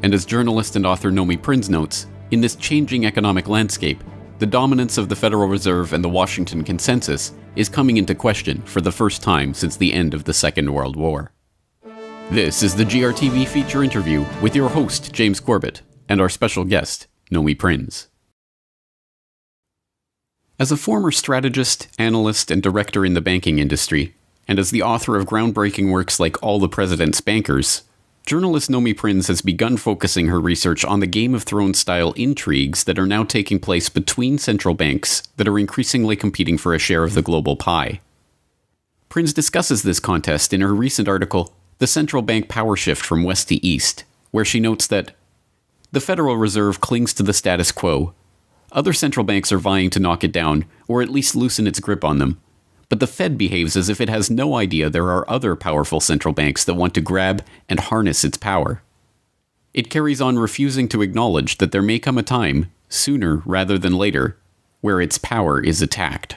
And as journalist and author Nomi Prins notes, in this changing economic landscape, the dominance of the Federal Reserve and the Washington Consensus is coming into question for the first time since the end of the Second World War. This is the GRTV feature interview with your host, James Corbett, and our special guest, Nomi Prins. As a former strategist, analyst, and director in the banking industry, and as the author of groundbreaking works like All the President's Bankers, journalist Nomi Prins has begun focusing her research on the Game of Thrones-style intrigues that are now taking place between central banks that are increasingly competing for a share of the global pie. Prins discusses this contest in her recent article, The Central Bank Power Shift from West to East, where she notes that the Federal Reserve clings to the status quo. Other central banks are vying to knock it down, or at least loosen its grip on them. But the Fed behaves as if it has no idea there are other powerful central banks that want to grab and harness its power. It carries on refusing to acknowledge that there may come a time, sooner rather than later, where its power is attacked.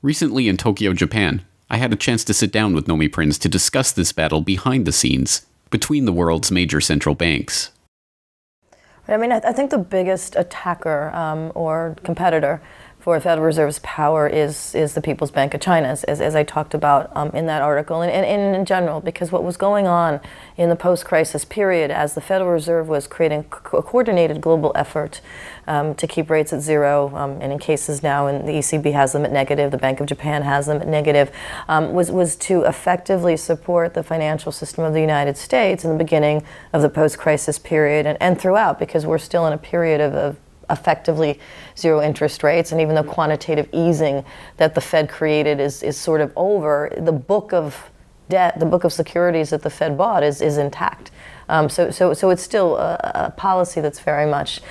Recently in Tokyo, Japan, I had a chance to sit down with Nomi Prins to discuss this battle behind the scenes between the world's major central banks. I mean, I think the biggest attacker or competitor for the Federal Reserve's power is the People's Bank of China, as I talked about in that article, and in general, because what was going on in the post-crisis period as the Federal Reserve was creating a coordinated global effort to keep rates at zero, and in cases now, and the ECB has them at negative, the Bank of Japan has them at negative, was to effectively support the financial system of the United States in the beginning of the post-crisis period and throughout, because we're still in a period of effectively zero interest rates, and even though quantitative easing that the Fed created is sort of over, the book of debt, the book of securities that the Fed bought is intact. So it's still a policy that's very much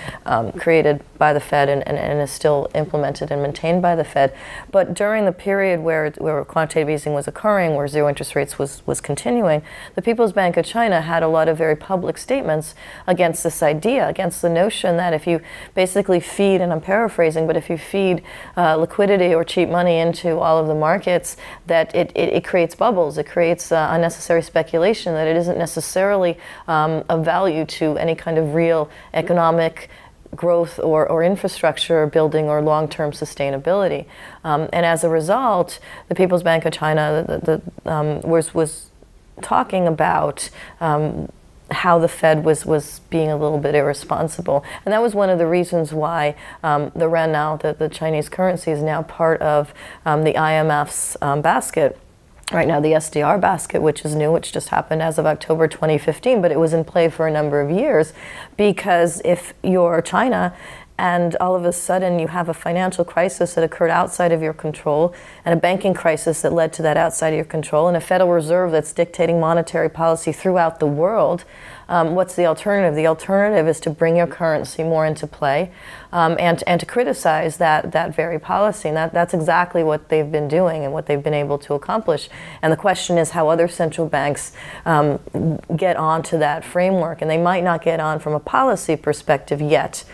created by the Fed and is still implemented and maintained by the Fed. But during the period where quantitative easing was occurring, where zero interest rates was continuing, the People's Bank of China had a lot of very public statements against this idea, against the notion that if you basically feed, and I'm paraphrasing, but if you feed liquidity or cheap money into all of the markets, that it creates bubbles, it creates unnecessary speculation, that it isn't necessarily of value to any kind of real economic growth or infrastructure building or long-term sustainability. And as a result, the People's Bank of China was talking about how the Fed was being a little bit irresponsible. And that was one of the reasons why the Ren now, the Chinese currency, is now part of the IMF's basket. Right now, the SDR basket, which is new, which just happened as of October 2015, but it was in play for a number of years, because if you're China and all of a sudden you have a financial crisis that occurred outside of your control, and a banking crisis that led to that outside of your control, and a Federal Reserve that's dictating monetary policy throughout the world, what's the alternative? The alternative is to bring your currency more into play and to criticize that very policy. And that's exactly what they've been doing and what they've been able to accomplish. And the question is how other central banks get onto that framework. And they might not get on from a policy perspective yet,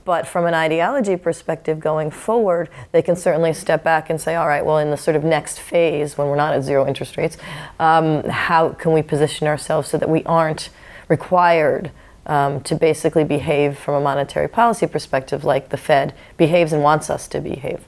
but from an ideology perspective going forward, they can certainly step back and say, all right, well, in the sort of next phase, when we're not at zero interest rates, how can we position ourselves so that we aren't required to basically behave from a monetary policy perspective like the Fed behaves and wants us to behave.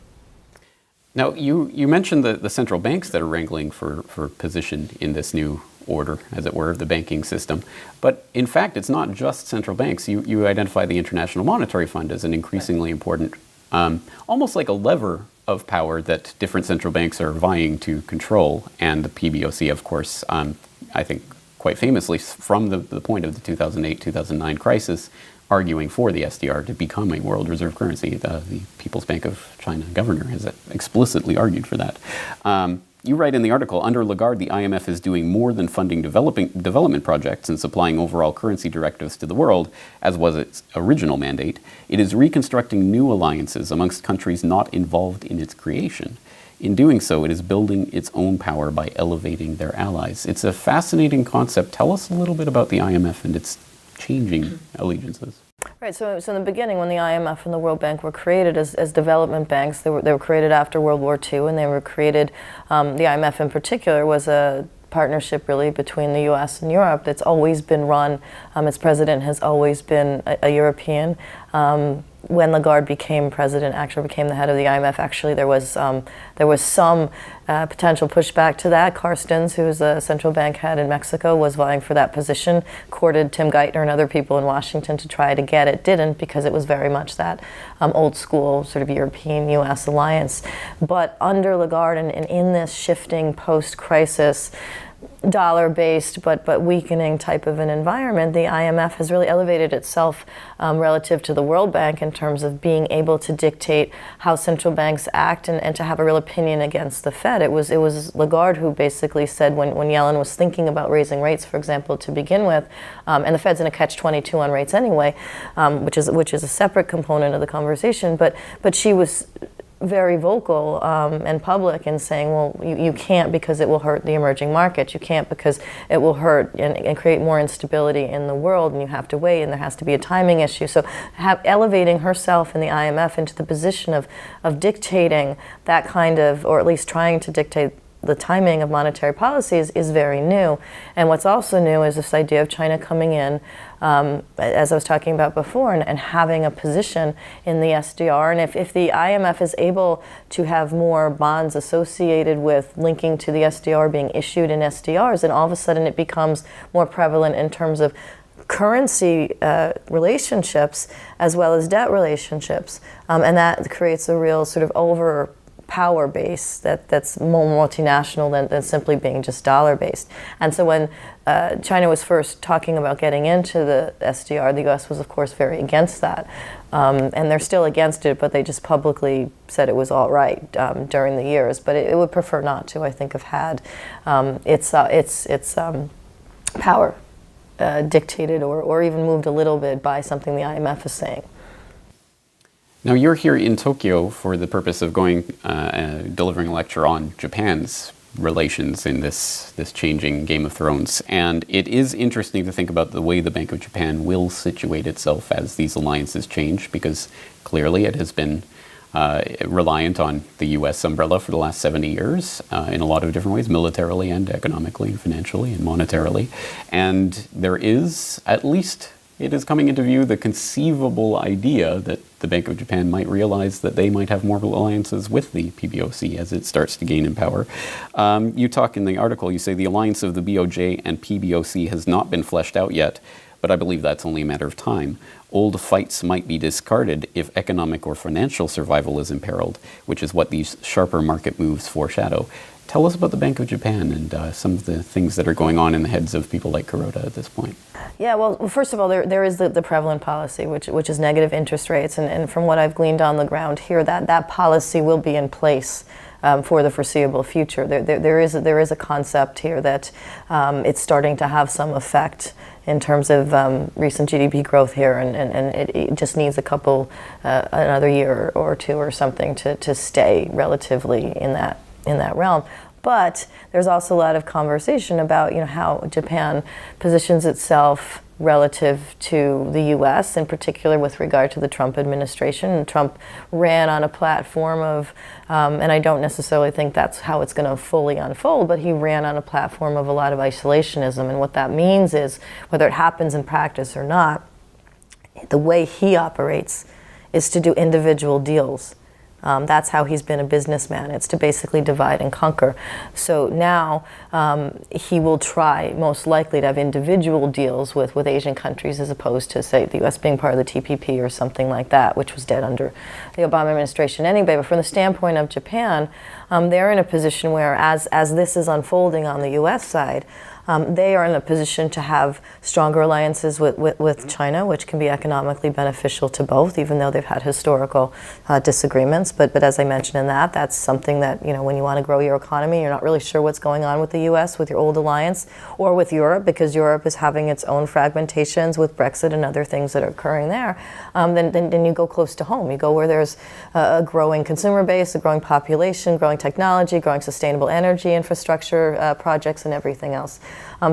Now, you mentioned the central banks that are wrangling for position in this new order, as it were, of the banking system. But in fact, it's not just central banks. You identify the International Monetary Fund as an increasingly important, almost like a lever of power that different central banks are vying to control. And the PBOC, of course, I think quite famously from the point of the 2008-2009 crisis, arguing for the SDR to become a world reserve currency. The People's Bank of China governor has explicitly argued for that. You write in the article, under Lagarde, the IMF is doing more than funding development projects and supplying overall currency directives to the world, as was its original mandate. It is reconstructing new alliances amongst countries not involved in its creation. In doing so, it is building its own power by elevating their allies. It's a fascinating concept. Tell us a little bit about the IMF and its changing allegiances. Right, so in the beginning, when the IMF and the World Bank were created as development banks, they were created after World War II, and they were created, the IMF in particular was a partnership really between the U.S. and Europe. It's always been run. Its president has always been a European. When Lagarde became president, actually became the head of the IMF, actually there was some potential pushback to that. Carstens, who was a central bank head in Mexico, was vying for that position, courted Tim Geithner and other people in Washington to try to get it. Didn't, because it was very much that old school sort of European-U.S. alliance. But under Lagarde and in this shifting post-crisis, dollar-based but weakening type of an environment, the IMF has really elevated itself relative to the World Bank in terms of being able to dictate how central banks act and to have a real opinion against the Fed. It was Lagarde who basically said when Yellen was thinking about raising rates, for example, to begin with, and the Fed's in a catch-22 on rates anyway, which is a separate component of the conversation, but she was very vocal and public in saying, well, you can't because it will hurt the emerging markets. You can't because it will hurt and create more instability in the world, and you have to wait, and there has to be a timing issue. So elevating herself in the IMF into the position of dictating that kind of, or at least trying to dictate the timing of monetary policies is very new. And what's also new is this idea of China coming in, as I was talking about before, and having a position in the SDR. And if the IMF is able to have more bonds associated with linking to the SDR being issued in SDRs, then all of a sudden it becomes more prevalent in terms of currency relationships as well as debt relationships. And that creates a real sort of power base that's more multinational than simply being just dollar-based. And so when China was first talking about getting into the SDR, the US was, of course, very against that. And they're still against it, but they just publicly said it was all right during the years. But it would prefer not to, I think, have had its power dictated or even moved a little bit by something the IMF is saying. Now, you're here in Tokyo for the purpose of going delivering a lecture on Japan's relations in this changing Game of Thrones. And it is interesting to think about the way the Bank of Japan will situate itself as these alliances change, because clearly it has been reliant on the U.S. umbrella for the last 70 years in a lot of different ways, militarily and economically and financially and monetarily. And there is, at least it is coming into view, the conceivable idea that the Bank of Japan might realize that they might have more alliances with the PBOC as it starts to gain in power. You talk in the article, you say the alliance of the BOJ and PBOC has not been fleshed out yet, but I believe that's only a matter of time. Old fights might be discarded if economic or financial survival is imperiled, which is what these sharper market moves foreshadow. Tell us about the Bank of Japan and some of the things that are going on in the heads of people like Kuroda at this point. Yeah, well, first of all, there is the prevalent policy, which is negative interest rates. And from what I've gleaned on the ground here, that policy will be in place for the foreseeable future. There is a concept here that it's starting to have some effect in terms of recent GDP growth here, and it just needs another year or two or something to stay relatively in that realm. But there's also a lot of conversation about how Japan positions itself relative to the U.S., in particular with regard to the Trump administration. And Trump ran on a platform of, and I don't necessarily think that's how it's going to fully unfold, but he ran on a platform of a lot of isolationism. And what that means is, whether it happens in practice or not, the way he operates is to do individual deals. That's how he's been a businessman. It's to basically divide and conquer. So now he will try, most likely, to have individual deals with Asian countries, as opposed to, say, the U.S. being part of the TPP or something like that, which was dead under the Obama administration anyway. But from the standpoint of Japan, they're in a position where, as this is unfolding on the U.S. side, they are in a position to have stronger alliances with China, which can be economically beneficial to both, even though they've had historical disagreements. But as I mentioned in that's something that, when you want to grow your economy, you're not really sure what's going on with the U.S., with your old alliance, or with Europe, because Europe is having its own fragmentations with Brexit and other things that are occurring there. Then you go close to home. You go where there's a growing consumer base, a growing population, growing technology, growing sustainable energy infrastructure projects, and everything else.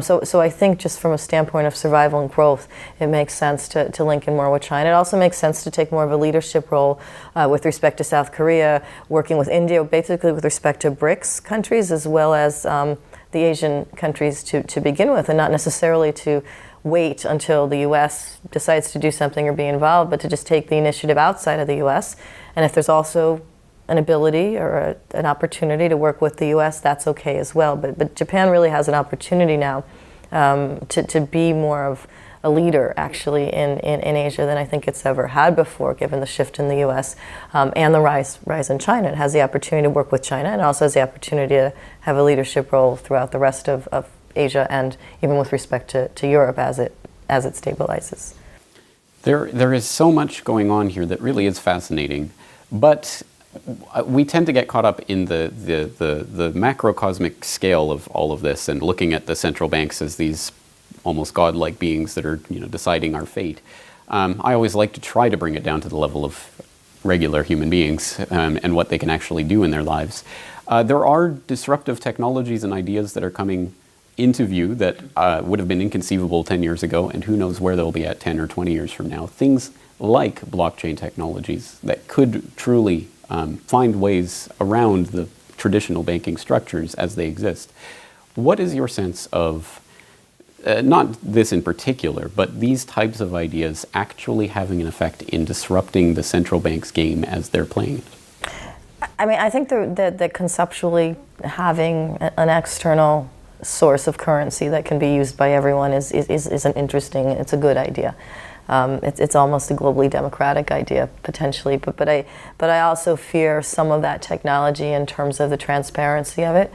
So I think, just from a standpoint of survival and growth, it makes sense to link in more with China. It also makes sense to take more of a leadership role with respect to South Korea, working with India, basically with respect to BRICS countries, as well as the Asian countries to begin with, and not necessarily to wait until the U.S. decides to do something or be involved, but to just take the initiative outside of the U.S. And if there's also an ability or an opportunity to work with the U.S., that's okay as well. But Japan really has an opportunity now to be more of a leader actually in Asia than I think it's ever had before, given the shift in the U.S. And the rise in China. It has the opportunity to work with China, and it also has the opportunity to have a leadership role throughout the rest of Asia, and even with respect to Europe as it stabilizes. There is so much going on here that really is fascinating, but we tend to get caught up in the macrocosmic scale of all of this, and looking at the central banks as these almost godlike beings that are deciding our fate. I always like to try to bring it down to the level of regular human beings and what they can actually do in their lives. There are disruptive technologies and ideas that are coming into view that would have been inconceivable 10 years ago, and who knows where they'll be at 10 or 20 years from now. Things like blockchain technologies that could truly find ways around the traditional banking structures as they exist. What is your sense of, not this in particular, but these types of ideas actually having an effect in disrupting the central bank's game as they're playing it? I mean, I think that conceptually having an external source of currency that can be used by everyone is an interesting, it's a good idea. It's almost a globally democratic idea potentially, but I also fear some of that technology in terms of the transparency of it.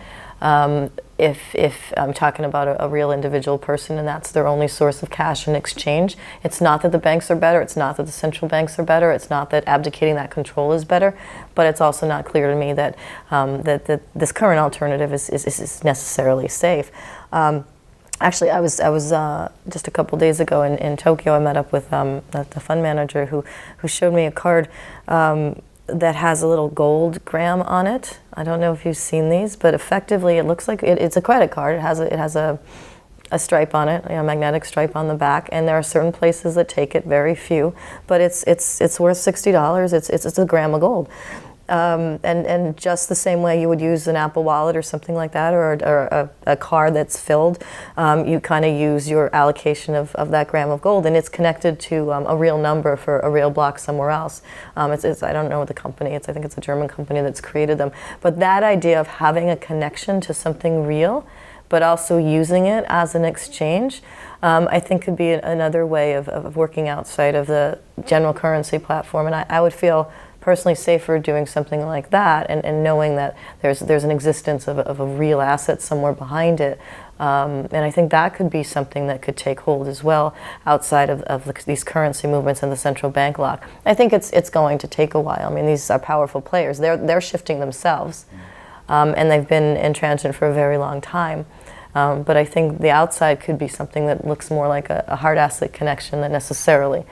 If I'm talking about a real individual person and that's their only source of cash and exchange, it's not that the banks are better, it's not that the central banks are better, it's not that abdicating that control is better, but it's also not clear to me that that this current alternative is necessarily safe. Actually, I was just a couple days ago in Tokyo. I met up with the fund manager who showed me a card that has a little gold gram on it. I don't know if you've seen these, but effectively it looks like it's a credit card. It has a stripe on it, a magnetic stripe on the back, and there are certain places that take it, very few, but it's worth $60. It's a gram of gold. And just the same way you would use an Apple Wallet or something like that, or a card that's filled, you kind of use your allocation of that gram of gold, and it's connected to a real number for a real block somewhere else. I don't know what the company is. I think it's a German company that's created them. But that idea of having a connection to something real, but also using it as an exchange, I think could be another way of working outside of the general currency platform. And I would feel personally safer doing something like that, and knowing that there's an existence of a real asset somewhere behind it. And I think that could be something that could take hold as well outside of these currency movements and the central bank lock. I think it's going to take a while. I mean, these are powerful players. They're shifting themselves, and they've been in transit for a very long time. But I think the outside could be something that looks more like a hard asset connection than necessarily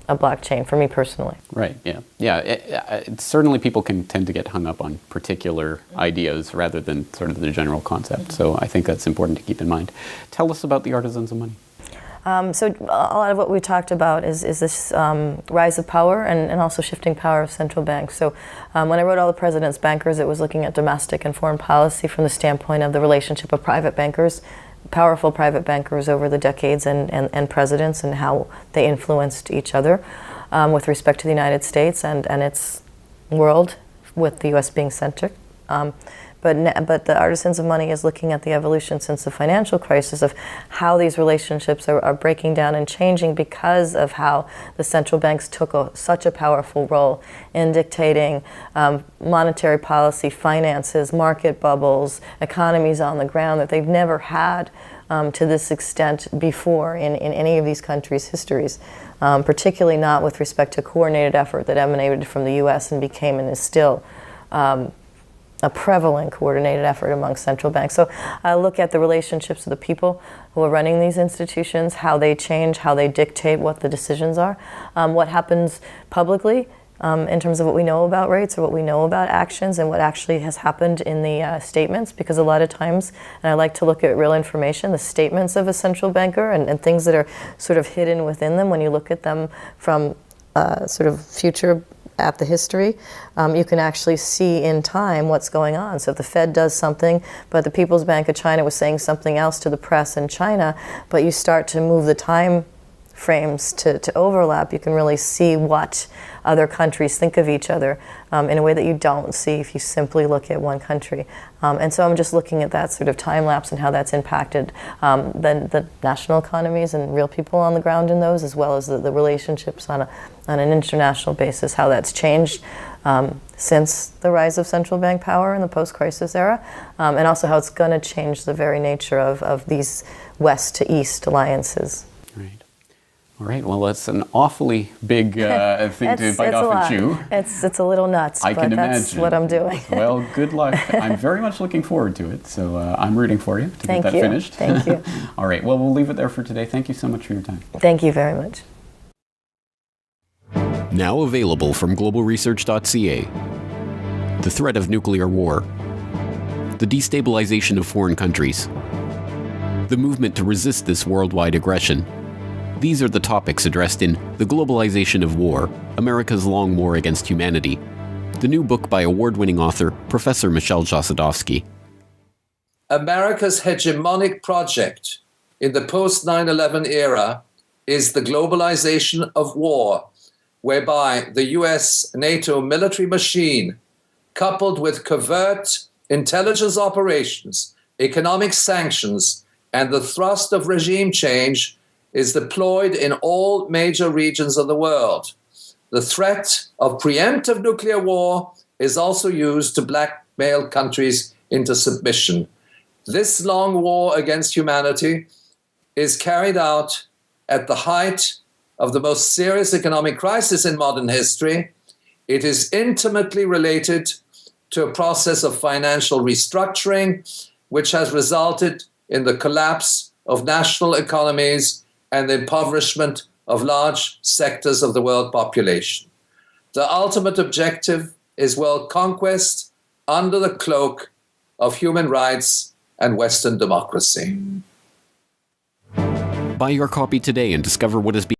a blockchain, for me personally. Right, yeah. Certainly people can tend to get hung up on particular ideas rather than sort of the general concept. So I think that's important to keep in mind. Tell us about the Artisans of Money. So a lot of what we talked about is this rise of power and also shifting power of central banks. So when I wrote All the President's Bankers, it was looking at domestic and foreign policy from the standpoint of the relationship of private bankers, powerful private bankers over the decades and presidents, and how they influenced each other with respect to the United States and its world, with the U.S. being centric. But the Artisans of Money is looking at the evolution since the financial crisis of how these relationships are breaking down and changing because of how the central banks took such a powerful role in dictating monetary policy, finances, market bubbles, economies on the ground that they've never had to this extent before in any of these countries' histories, particularly not with respect to coordinated effort that emanated from the U.S. and became and is still a prevalent coordinated effort among central banks. So I look at the relationships of the people who are running these institutions, how they change, how they dictate what the decisions are, what happens publicly in terms of what we know about rates or what we know about actions, and what actually has happened in the statements, because a lot of times, and I like to look at real information, the statements of a central banker and things that are sort of hidden within them when you look at them from sort of future at the history, you can actually see in time what's going on. So if the Fed does something, but the People's Bank of China was saying something else to the press in China, but you start to move the time frames to overlap, you can really see what other countries think of each other in a way that you don't see if you simply look at one country. And so I'm just looking at that sort of time lapse and how that's impacted the national economies and real people on the ground in those, as well as the relationships on an international basis, how that's changed since the rise of central bank power in the post-crisis era, and also how it's going to change the very nature of these west to east alliances. Right. All right. Well, that's an awfully big thing to bite off and chew. It's a little nuts, I can that's imagine. what I'm doing. Well, good luck. I'm very much looking forward to it. So I'm rooting for you to get that finished. Thank you. All right. Well, we'll leave it there for today. Thank you so much for your time. Thank you very much. Now available from globalresearch.ca. The threat of nuclear war. The destabilization of foreign countries. The movement to resist this worldwide aggression. These are the topics addressed in The Globalization of War, America's Long War Against Humanity, the new book by award-winning author Professor Michel Chossudovsky. America's hegemonic project in the post-9/11 era is the globalization of war, whereby the US-NATO military machine, coupled with covert intelligence operations, economic sanctions, and the thrust of regime change, is deployed in all major regions of the world. The threat of preemptive nuclear war is also used to blackmail countries into submission. This long war against humanity is carried out at the height of the most serious economic crisis in modern history. It is intimately related to a process of financial restructuring, which has resulted in the collapse of national economies and the impoverishment of large sectors of the world population. The ultimate objective is world conquest under the cloak of human rights and Western democracy. Buy your copy today and discover what is